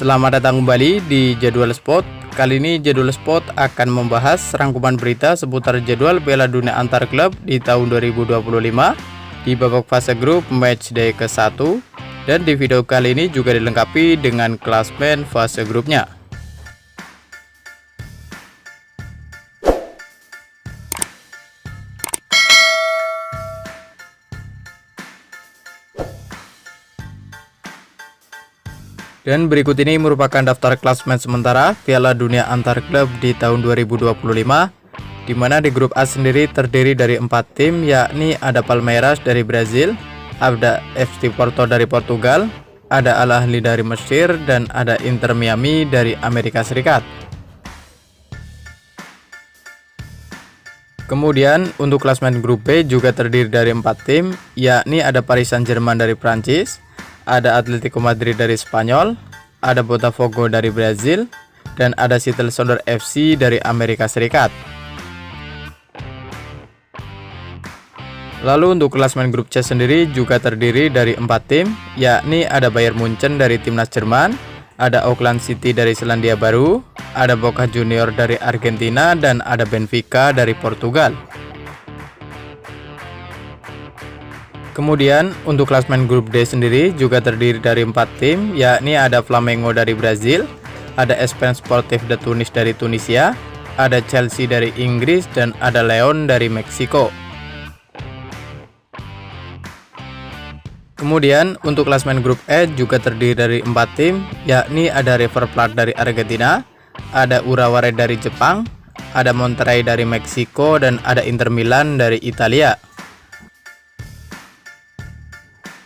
Selamat datang kembali di Jadwal Sport. Kali ini Jadwal Sport akan membahas rangkuman berita seputar jadwal Piala Dunia antar klub di tahun 2025 di babak fase grup matchday ke-1, dan di video kali ini juga dilengkapi dengan klasmen fase grupnya. Dan berikut ini merupakan daftar klasmen sementara Piala Dunia antar klub di tahun 2025, di mana di grup A sendiri terdiri dari 4 tim, yakni ada Palmeiras dari Brazil, ada FC Porto dari Portugal, ada Al Ahly dari Mesir, dan ada Inter Miami dari Amerika Serikat. Kemudian untuk klasmen grup B juga terdiri dari 4 tim, yakni ada Paris Saint-Germain dari Prancis, ada Atletico Madrid dari Spanyol, ada Botafogo dari Brazil, dan ada Seattle Sounders FC dari Amerika Serikat. Lalu untuk klasmen grup C sendiri juga terdiri dari 4 tim, yakni ada Bayern Munchen dari timnas Jerman, ada Auckland City dari Selandia Baru, ada Boca Juniors dari Argentina, dan ada Benfica dari Portugal. Kemudian untuk klasmen grup D sendiri juga terdiri dari 4 tim, yakni ada Flamengo dari Brazil, ada Esperance Sportif de Tunis dari Tunisia, ada Chelsea dari Inggris, dan ada Leon dari Meksiko. Kemudian untuk klasmen grup E juga terdiri dari 4 tim, yakni ada River Plate dari Argentina, ada Urawa Red dari Jepang, ada Monterrey dari Meksiko, dan ada Inter Milan dari Italia.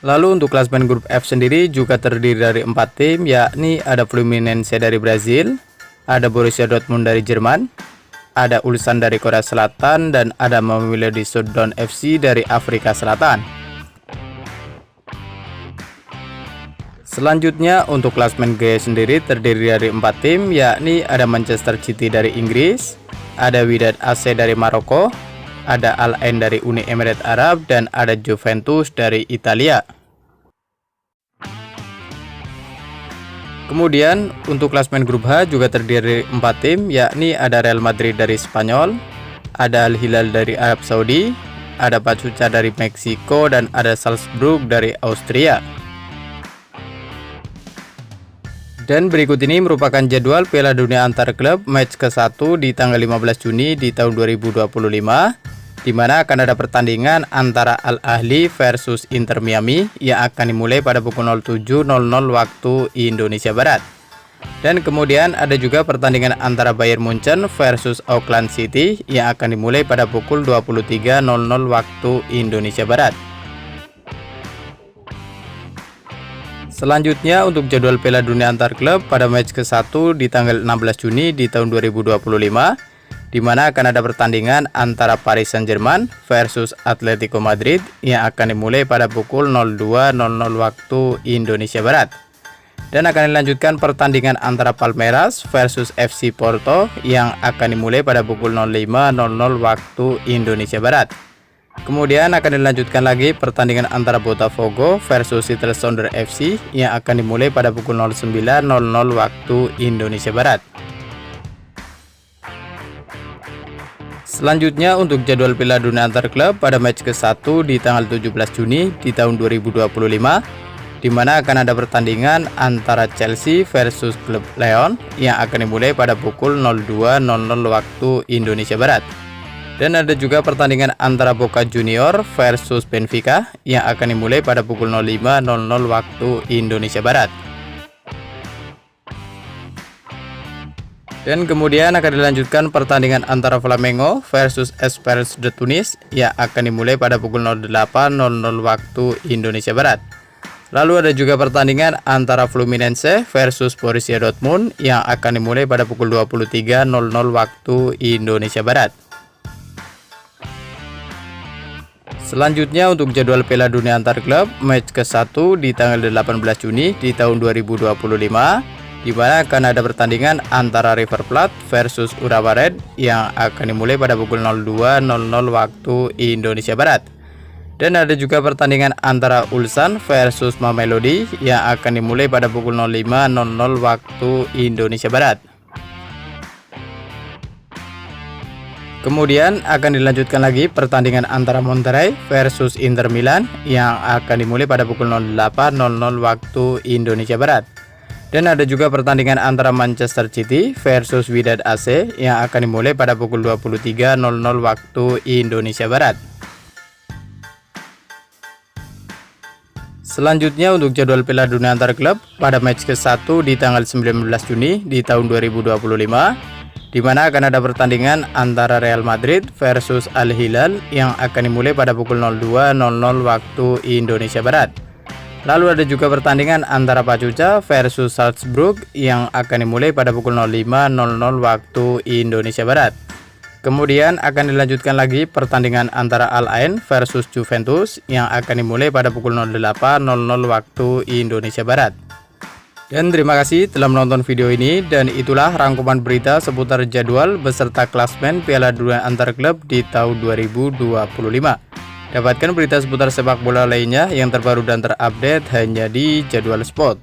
Lalu untuk klasmen grup F sendiri juga terdiri dari 4 tim, yakni ada Fluminense dari Brazil, ada Borussia Dortmund dari Jerman, ada Ulsan dari Korea Selatan, dan ada Mamelodi Sundowns FC dari Afrika Selatan. Selanjutnya untuk klasmen G sendiri terdiri dari 4 tim, yakni ada Manchester City dari Inggris, ada Wydad AC dari Maroko, ada Al Ain dari Uni Emirat Arab, dan ada Juventus dari Italia. Kemudian untuk klasmen grup H juga terdiri dari 4 tim, yakni ada Real Madrid dari Spanyol, ada Al Hilal dari Arab Saudi, ada Pachuca dari Meksiko, dan ada Salzburg dari Austria. Dan berikut ini merupakan jadwal Piala Dunia antar klub match ke-1 di tanggal 15 Juni di tahun 2025, di mana akan ada pertandingan antara Al Ahly versus Inter Miami yang akan dimulai pada pukul 07.00 waktu Indonesia Barat. Dan kemudian ada juga pertandingan antara Bayern Munchen versus Auckland City yang akan dimulai pada pukul 23.00 waktu Indonesia Barat. Selanjutnya untuk jadwal Piala Dunia antar klub pada match ke-1 di tanggal 16 Juni di tahun 2025, di mana akan ada pertandingan antara Paris Saint-Germain versus Atletico Madrid yang akan dimulai pada pukul 02.00 waktu Indonesia Barat. Dan akan dilanjutkan pertandingan antara Palmeiras versus FC Porto yang akan dimulai pada pukul 05.00 waktu Indonesia Barat. Kemudian akan dilanjutkan lagi pertandingan antara Botafogo versus Seattle Sounders FC yang akan dimulai pada pukul 09.00 waktu Indonesia Barat. Selanjutnya untuk jadwal Piala Dunia antar klub pada match ke-1 di tanggal 17 Juni di tahun 2025, di mana akan ada pertandingan antara Chelsea versus klub Leon yang akan dimulai pada pukul 02.00 waktu Indonesia Barat. Dan ada juga pertandingan antara Boca Juniors versus Benfica yang akan dimulai pada pukul 05.00 waktu Indonesia Barat. Dan kemudian akan dilanjutkan pertandingan antara Flamengo versus Esperance de Tunis yang akan dimulai pada pukul 08.00 waktu Indonesia Barat. Lalu ada juga pertandingan antara Fluminense versus Borussia Dortmund yang akan dimulai pada pukul 23.00 waktu Indonesia Barat. Selanjutnya untuk jadwal Piala Dunia antar klub match ke-1 di tanggal 18 Juni di tahun 2025, di mana akan ada pertandingan antara River Plate versus Urawa Red yang akan dimulai pada pukul 02.00 waktu Indonesia Barat. Dan ada juga pertandingan antara Ulsan versus Mamelodi yang akan dimulai pada pukul 05.00 waktu Indonesia Barat. Kemudian akan dilanjutkan lagi pertandingan antara Monterrey versus Inter Milan yang akan dimulai pada pukul 08.00 waktu Indonesia Barat. Dan ada juga pertandingan antara Manchester City versus Wydad AC yang akan dimulai pada pukul 23.00 waktu Indonesia Barat. Selanjutnya untuk jadwal Piala Dunia antar klub pada match ke-1 di tanggal 19 Juni di tahun 2025, di mana akan ada pertandingan antara Real Madrid versus Al Hilal yang akan dimulai pada pukul 02.00 waktu Indonesia Barat. Lalu ada juga pertandingan antara Pachuca versus Salzburg yang akan dimulai pada pukul 05.00 waktu Indonesia Barat. Kemudian akan dilanjutkan lagi pertandingan antara Al Ain versus Juventus yang akan dimulai pada pukul 08.00 waktu Indonesia Barat. Dan terima kasih telah menonton video ini, dan itulah rangkuman berita seputar jadwal beserta klasmen Piala Dunia antar klub di tahun 2025. Dapatkan berita seputar sepak bola lainnya yang terbaru dan terupdate hanya di Jadwal Sport.